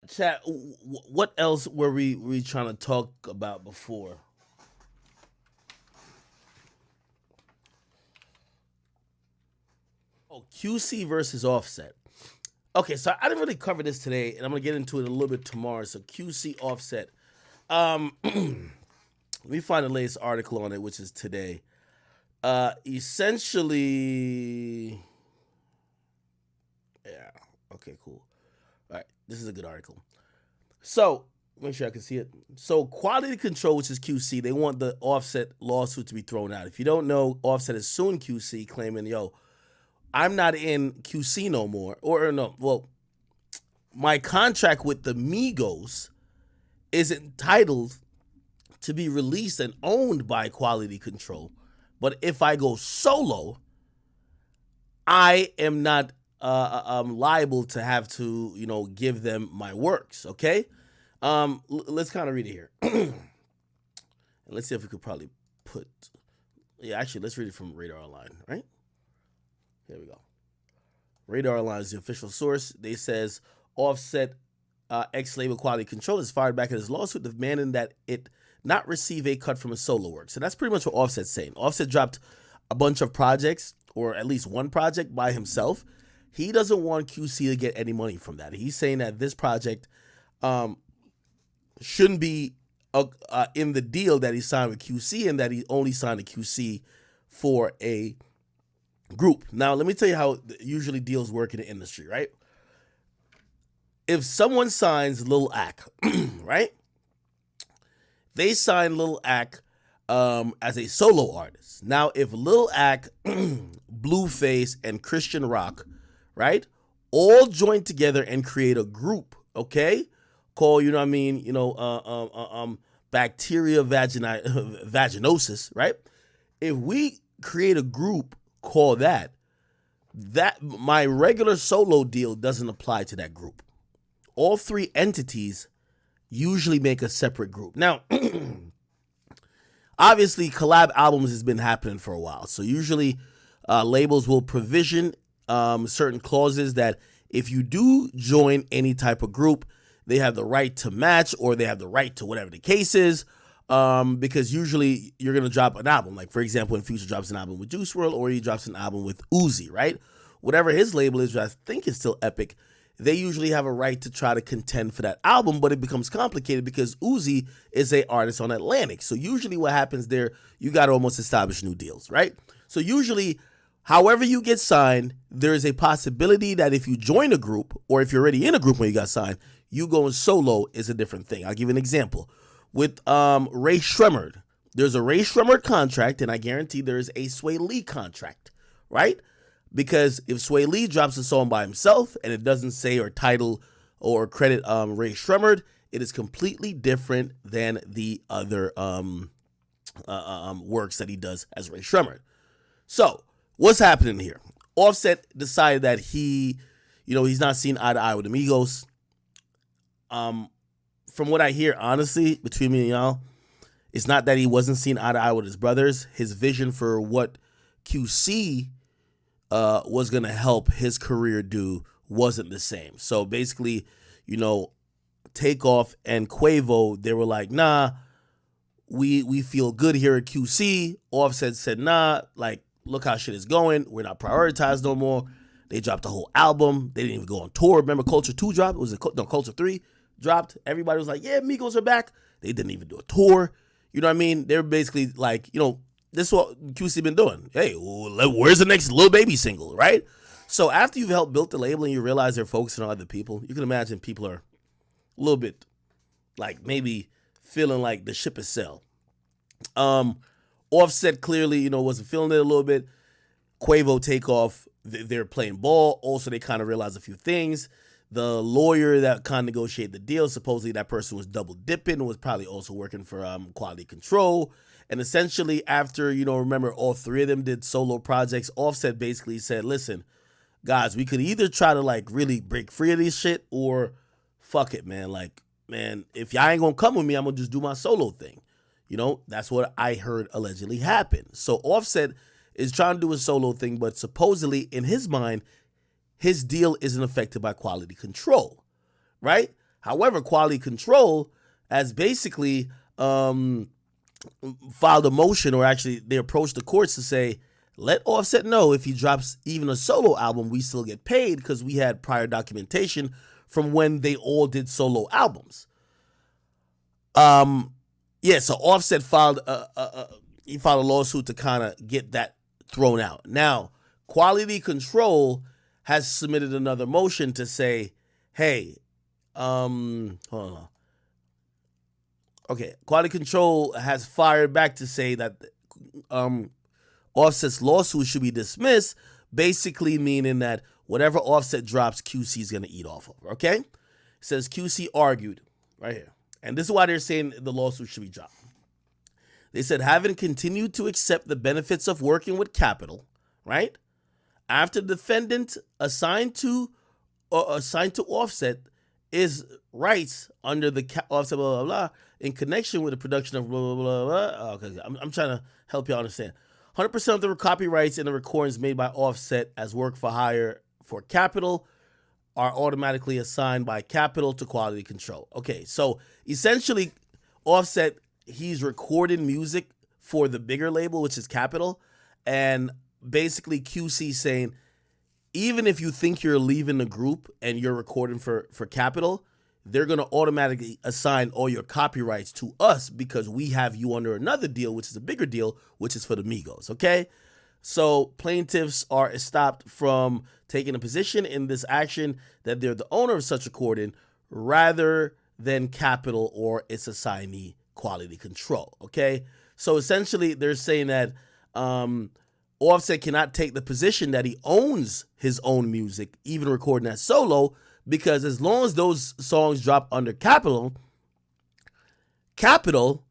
Chat. What else were we trying to talk about before? Oh, QC versus Offset. Okay, so I didn't really cover this today, and I'm gonna get into it a little bit tomorrow. So QC Offset. Let me find the latest article on it, which is today. Essentially, yeah. Okay, cool. All right, this is a good article. So make sure I can see it. So quality control, which is QC, they want the Offset lawsuit to be thrown out. If you don't know, Offset is suing QC, claiming, "Yo, I'm not in QC no more," or no, well, my contract with the Migos is entitled to be released and owned by quality control. But if I go solo, I am not liable to have to, give them my works. Okay. Let's kind of read it here. And let's see if we could probably put. Yeah, actually, let's read it from Radar Online. Right. Here we go. Radar Online is the official source. They says Offset ex-label Quality Control is fired back in his lawsuit demanding that it not receive a cut from his solo work. So that's pretty much what Offset's saying. Offset dropped a bunch of projects, or at least one project by himself. He doesn't want QC to get any money from that. He's saying that this project shouldn't be in the deal that he signed with QC, and that he only signed a QC for a group. Now, let me tell you how usually deals work in the industry, right? If someone signs Lil Ak, right? They sign Lil Ak as a solo artist. Now, if Lil Ak, Blueface, and Christian Rock, right, all join together and create a group, okay, called, bacteria vaginosis, right? If we create a group called that my regular solo deal doesn't apply to that group. All three entities usually make a separate group. Now, obviously, collab albums has been happening for a while. So usually labels will provision certain clauses that if you do join any type of group, they have the right to match, or they have the right to whatever the case is. Because usually you're going to drop an album. Like, for example, when Future drops an album with Juice WRLD, or he drops an album with Uzi, right? Whatever his label is, which I think is still Epic, they usually have a right to try to contend for that album, but it becomes complicated because Uzi is a artist on Atlantic. So usually what happens there, you got to almost establish new deals, right? So usually, however you get signed, there is a possibility that if you join a group, or if you're already in a group when you got signed, you going solo is a different thing. I'll give you an example. With Ray Shremmerd, there's a Ray Shremmerd contract, and I guarantee there's a Sway Lee contract, right? Because if Sway Lee drops a song by himself and it doesn't say or title or credit Ray Shremmerd, it is completely different than the other works that he does as Ray Shremmerd. So what's happening here? Offset decided that he's not seeing eye to eye with Amigos. From what I hear, honestly, between me and y'all, it's not that he wasn't seeing eye to eye with his brothers. His vision for what QC was going to help his career do wasn't the same. So basically, Takeoff and Quavo, they were like, nah, we feel good here at QC. Offset said, nah, like, look how shit is going. We're not prioritized no more. They dropped the whole album. They didn't even go on tour. Remember Culture 2 dropped? Culture 3 dropped. Everybody was like, yeah, Migos are back. They didn't even do a tour. You know what I mean? They were basically like, this is what QC been doing. Hey, where's the next Lil Baby single, right? So after you've helped build the label and you realize they're focusing on other people, you can imagine people are a little bit like maybe feeling like the ship is sailed. Offset clearly, wasn't feeling it a little bit. Quavo, Takeoff, they're playing ball. Also, they kind of realized a few things. The lawyer that kind of negotiated the deal, supposedly that person was double dipping, was probably also working for quality control. And essentially after, remember all three of them did solo projects, Offset basically said, listen, guys, we could either try to like really break free of this shit, or fuck it, man. Like, man, if y'all ain't gonna come with me, I'm gonna just do my solo thing. That's what I heard allegedly happened. So Offset is trying to do a solo thing, but supposedly in his mind, his deal isn't affected by quality control, right? However, quality control has basically filed a motion, or actually they approached the courts to say, let Offset know if he drops even a solo album, we still get paid because we had prior documentation from when they all did solo albums. Yeah, so Offset filed he filed a lawsuit to kind of get that thrown out. Now, Quality Control has submitted another motion to say, hey, hold on. Okay, Quality Control has fired back to say that Offset's lawsuit should be dismissed, basically meaning that whatever Offset drops, QC is going to eat off of. Okay? It says QC argued right here. And this is why they're saying the lawsuit should be dropped. They said, having continued to accept the benefits of working with Capital, right? After the defendant assigned to Offset is rights under the Offset blah, blah, blah, in connection with the production of blah, blah, blah, blah. Okay, I'm trying to help you understand. 100% of the copyrights in the recordings made by Offset as work for hire for Capital are automatically assigned by Capital to Quality Control. Okay, so essentially, Offset, he's recording music for the bigger label, which is Capital, and basically QC saying, even if you think you're leaving the group and you're recording for Capital, they're going to automatically assign all your copyrights to us because we have you under another deal, which is a bigger deal, which is for the Migos, okay? So plaintiffs are stopped from taking a position in this action that they're the owner of such recording rather than Capital or its assignee, Quality Control, okay? So essentially they're saying that Offset cannot take the position that he owns his own music, even recording as solo, because as long as those songs drop under Capital, Capital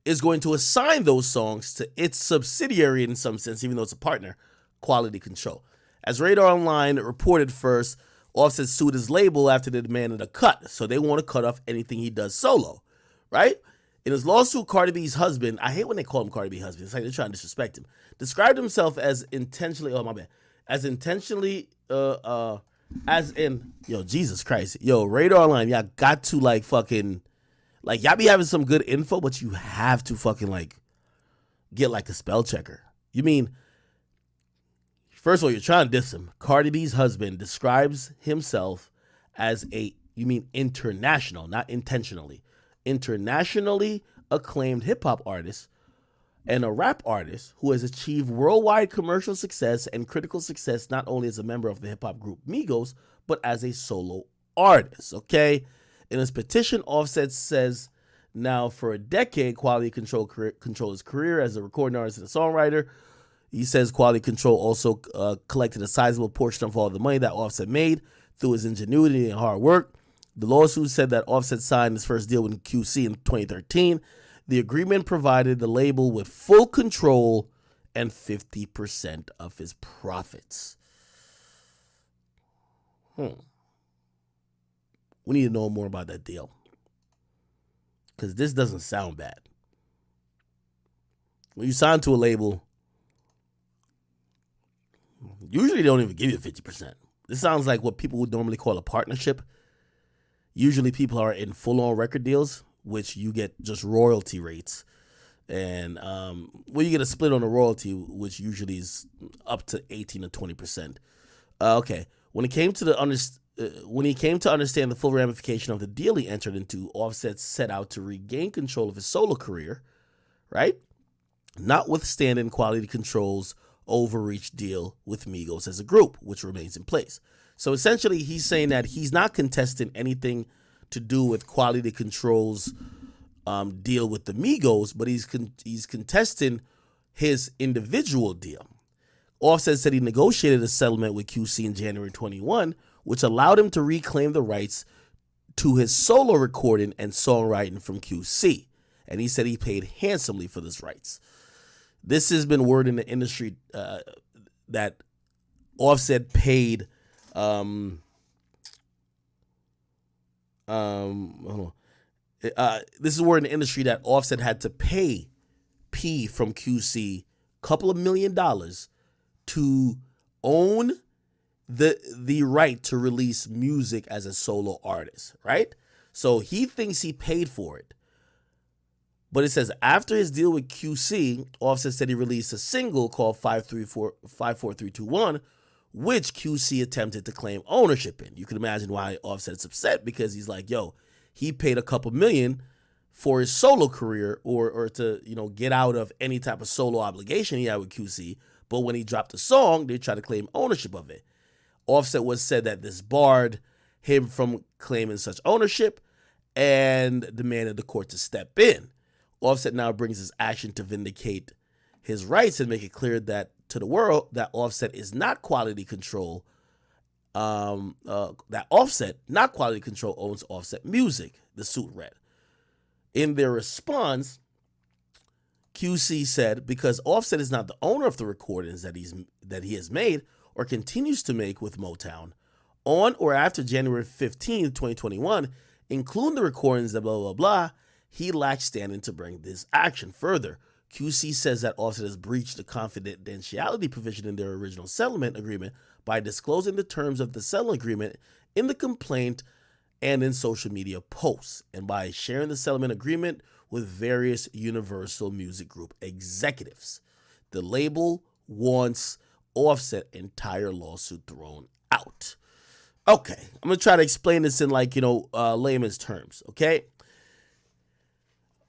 is going to assign those songs to its subsidiary in some sense, even though it's a partner, Quality Control. As Radar Online reported first, Offset sued his label after they demanded a cut, so they want to cut off anything he does solo, right? In his lawsuit, Cardi B's husband, I hate when they call him Cardi B's husband, it's like they're trying to disrespect him, described himself as intentionally, as intentionally, as in, yo, Jesus Christ, yo, Radar Online, y'all got to like fucking, like y'all be having some good info, but you have to fucking like get like a spell checker. You mean, first of all, you're trying to diss him. Cardi B's husband describes himself as international, not intentionally, internationally acclaimed hip-hop artist and a rap artist who has achieved worldwide commercial success and critical success not only as a member of the hip-hop group Migos, but as a solo artist, okay? In his petition, Offset says, now for a decade, Quality Control his career as a recording artist and a songwriter. He says Quality Control also collected a sizable portion of all the money that Offset made through his ingenuity and hard work. The lawsuit said that Offset signed his first deal with QC in 2013. The agreement provided the label with full control and 50% of his profits. We need to know more about that deal, because this doesn't sound bad. When you sign to a label, usually they don't even give you 50%. This sounds like what people would normally call a partnership. Usually people are in full-on record deals, which you get just royalty rates. And you get a split on the royalty, which usually is up to 18 to 20%. Okay. When he came to understand the full ramification of the deal he entered into, Offset set out to regain control of his solo career, right? Notwithstanding Quality Control's overreach deal with Migos as a group, which remains in place. So essentially, he's saying that he's not contesting anything to do with Quality Control's deal with the Migos, but he's contesting his individual deal. Offset said he negotiated a settlement with QC in January 21, which allowed him to reclaim the rights to his solo recording and songwriting from QC. And he said he paid handsomely for those rights. This has been word in the industry that Offset paid this is word in the industry that Offset had to pay P from QC a couple of $1 million to own the right to release music as a solo artist, right? So he thinks he paid for it. But it says after his deal with QC, Offset said he released a single called 54321, which QC attempted to claim ownership in. You can imagine why Offset is upset, because he's like, yo, he paid a couple million for his solo career or to, get out of any type of solo obligation he had with QC. But when he dropped the song, they tried to claim ownership of it. Offset was said that this barred him from claiming such ownership and demanded the court to step in. Offset now brings his action to vindicate his rights and make it clear that to the world that Offset is not quality control. That Offset, not quality control, owns Offset Music, the suit read. In their response, QC said because Offset is not the owner of the recordings that he has made or continues to make with Motown on or after January 15, 2021, including the recordings that blah, blah, blah, he lacks standing to bring this action. Further, QC says that Offset has breached the confidentiality provision in their original settlement agreement by disclosing the terms of the settlement agreement in the complaint and in social media posts, and by sharing the settlement agreement with various Universal Music Group executives. The label wants Offset entire lawsuit thrown out. Okay, I'm going to try to explain this in layman's terms, okay?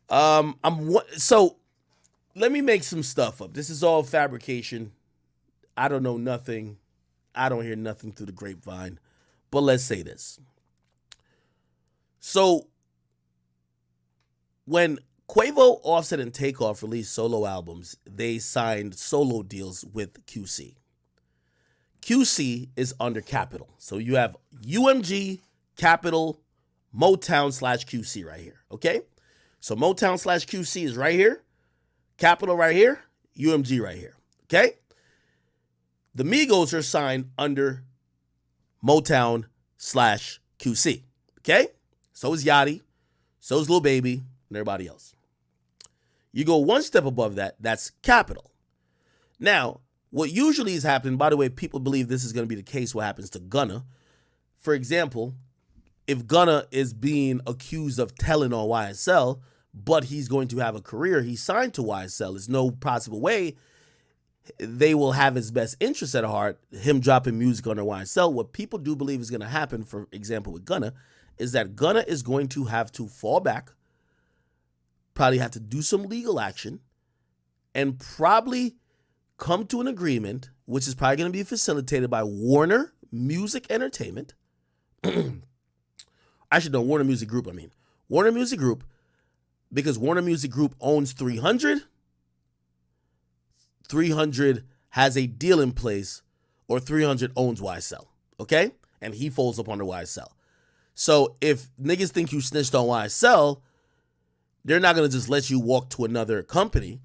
So let me make some stuff up. This is all fabrication. I don't know nothing. I don't hear nothing through the grapevine. But let's say this. So when Quavo, Offset, and Takeoff released solo albums, they signed solo deals with QC. QC is under Capitol. So you have UMG, Capitol, Motown / QC right here, okay? So Motown / QC is right here, Capitol right here, UMG right here, okay? The Migos are signed under Motown / QC, okay? So is Yachty, so is Lil Baby, and everybody else. You go one step above that, that's Capitol. Now, what usually is happening, by the way, people believe this is going to be the case, what happens to Gunna. For example, if Gunna is being accused of telling on YSL, but he's going to have a career, he's signed to YSL, there's no possible way they will have his best interest at heart, him dropping music under YSL. What people do believe is going to happen, for example, with Gunna, is that Gunna is going to have to fall back, probably have to do some legal action, and probably come to an agreement, which is probably going to be facilitated by Warner Music Entertainment. Actually, no, Warner Music Group, Warner Music Group, because Warner Music Group owns 300. 300 has a deal in place, or 300 owns YSL, okay? And he folds up under YSL. So if niggas think you snitched on YSL, they're not going to just let you walk to another company.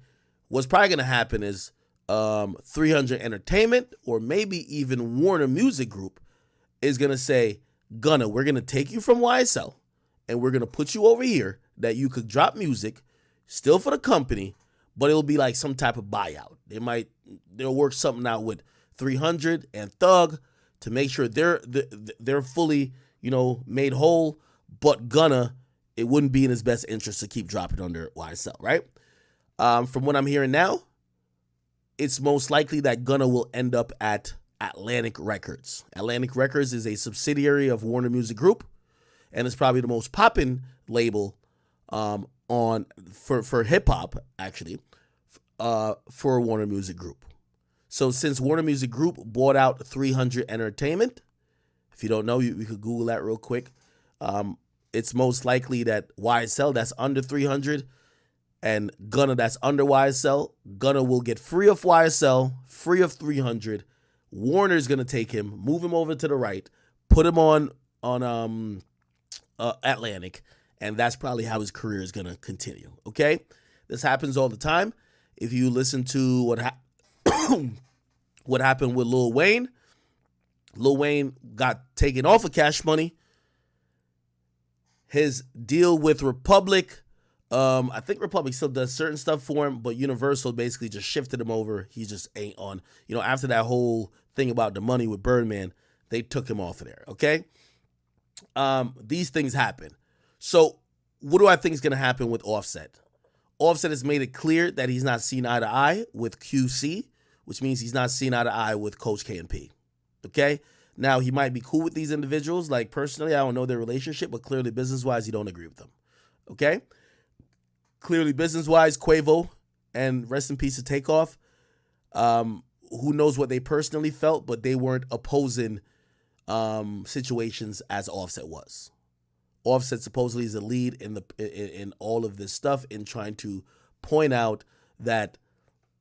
What's probably going to happen is 300 Entertainment, or maybe even Warner Music Group, is going to say, Gunna, we're going to take you from YSL, and we're going to put you over here that you could drop music, still for the company, but it'll be like some type of buyout. They'll work something out with 300 and Thug to make sure they're fully, made whole, but Gunna, it wouldn't be in his best interest to keep dropping under YSL, right? From what I'm hearing now, it's most likely that Gunna will end up at Atlantic Records. Atlantic Records is a subsidiary of Warner Music Group, and it's probably the most poppin' label for hip hop, actually, for Warner Music Group. So since Warner Music Group bought out 300 Entertainment, if you don't know, you could Google that real quick. It's most likely that YSL, that's under 300, and Gunna, that's under YSL. Gunna will get free of YSL, free of 300. Warner's gonna take him, move him over to the right, put him on Atlantic, and that's probably how his career is gonna continue. Okay, this happens all the time. If you listen to what happened with Lil Wayne got taken off of Cash Money. His deal with Republic, I think Republic still does certain stuff for him, but Universal basically just shifted him over. He just ain't on. After that whole thing about the money with Birdman, they took him off of there, okay? These things happen. So what do I think is going to happen with Offset? Offset has made it clear that he's not seen eye to eye with QC, which means he's not seen eye to eye with Coach K and P. Okay? Now, he might be cool with these individuals. Like, personally, I don't know their relationship, but clearly, business-wise, he don't agree with them. Okay? Clearly, business-wise, Quavo and rest in peace to Takeoff, who knows what they personally felt, but they weren't opposing situations as Offset was. Offset supposedly is the lead in all of this stuff, in trying to point out that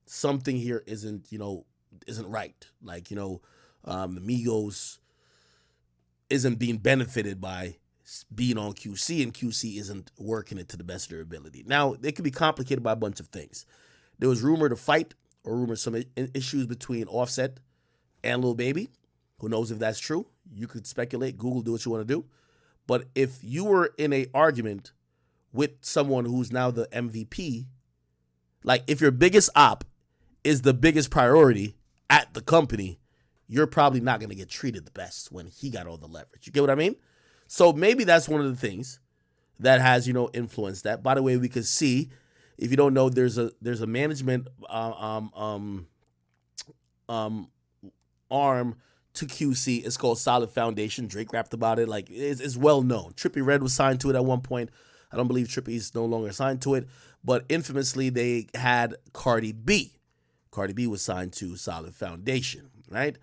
something here isn't right. Like, the Migos isn't being benefited by being on QC, and QC isn't working it to the best of their ability. Now, it could be complicated by a bunch of things. There was rumored a fight or rumored some issues between Offset and Lil Baby. Who knows if that's true? You could speculate. Google, do what you want to do. But if you were in an argument with someone who's now the MVP, like if your biggest op is the biggest priority at the company, you're probably not going to get treated the best when he got all the leverage. You get what I mean? So maybe that's one of the things that has, influenced that. By the way, we could see, if you don't know, there's a management arm to QC. It's called Solid Foundation. Drake rapped about it. Like, it's well known. Trippie Redd was signed to it at one point. I don't believe Trippie's no longer signed to it, but infamously they had Cardi B. Cardi B was signed to Solid Foundation, right?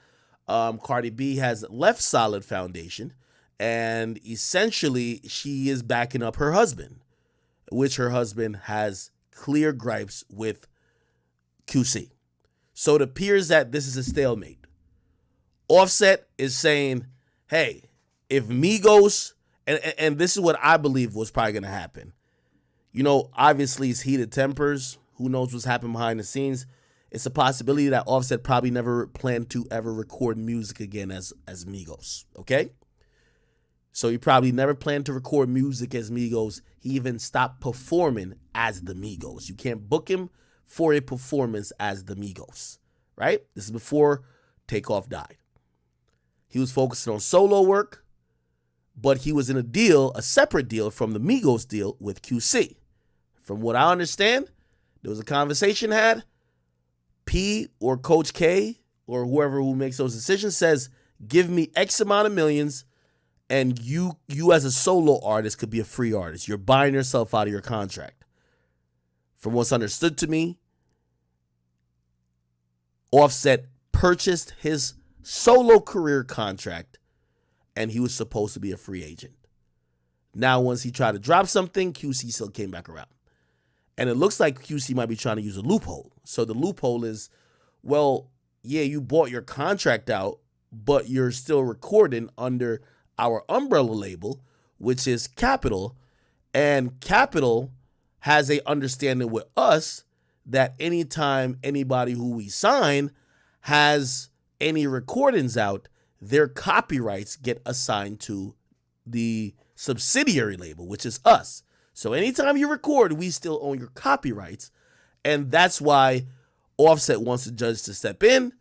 Cardi B has left Solid Foundation, and essentially she is backing up her husband, which her husband has clear gripes with QC. So it appears that this is a stalemate. Offset is saying, hey, if Migos, and this is what I believe was probably going to happen. Obviously it's heated tempers. Who knows what's happened behind the scenes? It's a possibility that Offset probably never planned to ever record music again as Migos, okay? So he probably never planned to record music as Migos. He even stopped performing as the Migos. You can't book him for a performance as the Migos, right? This is before Takeoff died. He was focusing on solo work, but he was in a separate deal from the Migos deal with QC. From what I understand, there was a conversation had. P or Coach K or whoever who makes those decisions says, give me X amount of millions, and you as a solo artist could be a free artist. You're buying yourself out of your contract. From what's understood to me, Offset purchased his solo career contract, and he was supposed to be a free agent. Now, once he tried to drop something, QC still came back around. And it looks like QC might be trying to use a loophole. So the loophole is, well, yeah, you bought your contract out, but you're still recording under our umbrella label, which is Capitol. And Capitol has a understanding with us that anytime anybody who we sign has any recordings out, their copyrights get assigned to the subsidiary label, which is us. So anytime you record, we still own your copyrights. And that's why Offset wants the judge to step in.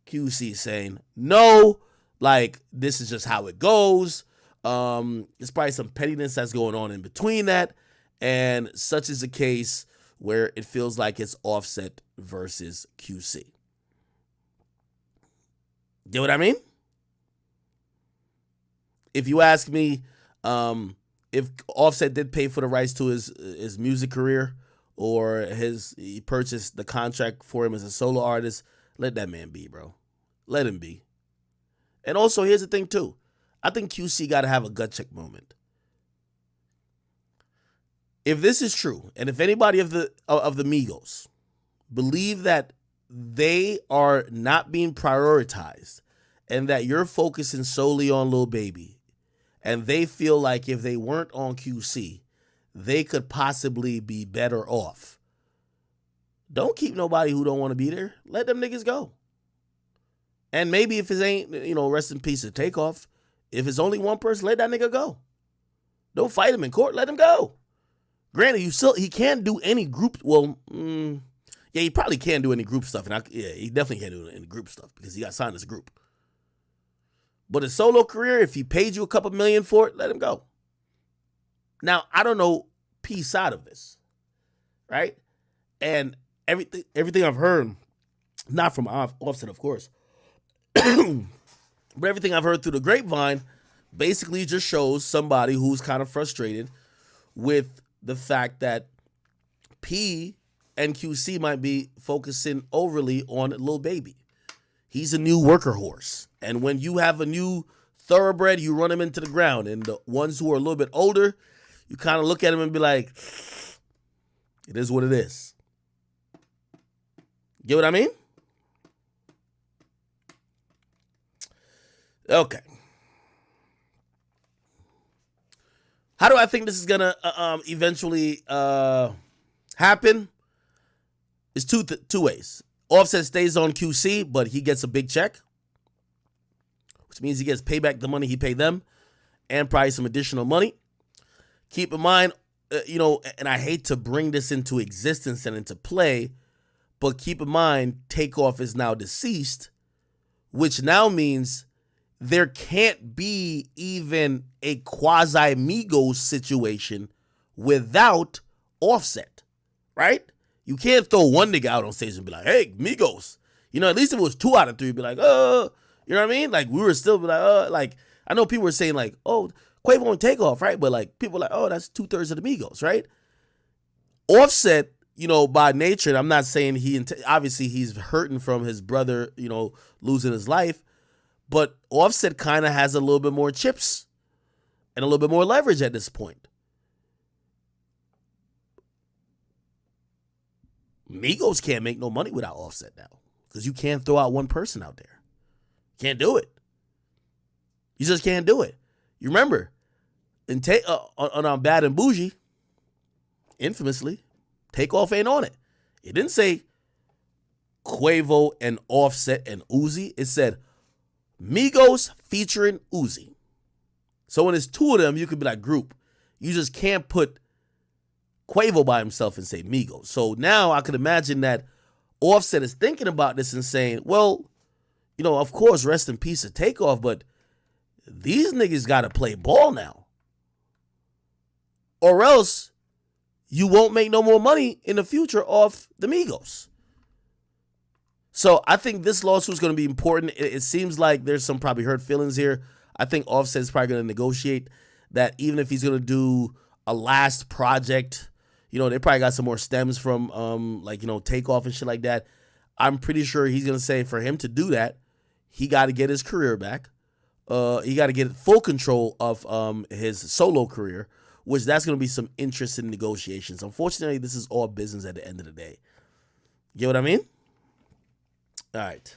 QC is saying, no, like, this is just how it goes. There's probably some pettiness that's going on in between that. And such is the case where it feels like it's Offset versus QC. Get what I mean? If you ask me, if Offset did pay for the rights to his music career, or he purchased the contract for him as a solo artist, let that man be, bro. Let him be. And also, here's the thing too. I think QC got to have a gut check moment. If this is true, and if anybody of the Migos believe that they are not being prioritized, and that you're focusing solely on Lil Baby, and they feel like if they weren't on QC, they could possibly be better off. Don't keep nobody who don't want to be there. Let them niggas go. And maybe if it ain't, rest in peace to Takeoff, if it's only one person, let that nigga go. Don't fight him in court. Let him go. Granted, he can't do any group. Well, yeah, he probably can't do any group stuff. And he definitely can't do any group stuff because he got signed as a group. But his solo career, if he paid you a couple million for it, let him go. Now, I don't know P side of this, right? And everything I've heard, not from Offset, of course, but everything I've heard through the grapevine basically just shows somebody who's kind of frustrated with the fact that P and QC might be focusing overly on Lil Baby. He's a new worker horse. And when you have a new thoroughbred, you run him into the ground. And the ones who are a little bit older, you kind of look at him and be like, it is what it is. Get what I mean? Okay. How do I think this is going to eventually happen? It's two ways. Offset stays on QC, but he gets a big check, which means he gets payback the money he paid them and probably some additional money. Keep in mind, and I hate to bring this into existence and into play, but keep in mind, Takeoff is now deceased, which now means there can't be even a quasi-Migos situation without Offset, right? You can't throw one nigga out on stage and be like, hey, Migos. At least if it was 2 out of 3, be like, you know what I mean? Like, we were still be like, I know people were saying like, oh, Quavo and Takeoff, right? But like, people are like, oh, that's 2/3 of the Migos, right? Offset, by nature, and I'm not saying obviously he's hurting from his brother, losing his life, but Offset kind of has a little bit more chips and a little bit more leverage at this point. Migos can't make no money without Offset now because you can't throw out one person out there. Can't do it. You just can't do it. You remember, on Bad and Bougie, infamously, Takeoff ain't on it. It didn't say Quavo and Offset and Uzi. It said Migos featuring Uzi. So when it's 2 of them, you could be like group. You just can't put Quavo by himself and say Migos. So now I could imagine that Offset is thinking about this and saying, well, of course, rest in peace to Takeoff, but these niggas got to play ball now. Or else you won't make no more money in the future off the Migos. So I think this lawsuit is going to be important. It seems like there's some probably hurt feelings here. I think Offset is probably going to negotiate that even if he's going to do a last project, they probably got some more stems from Takeoff and shit like that. I'm pretty sure he's going to say for him to do that, he got to get his career back. He got to get full control of his solo career, which that's going to be some interesting negotiations. Unfortunately, this is all business at the end of the day. Get what I mean? All right.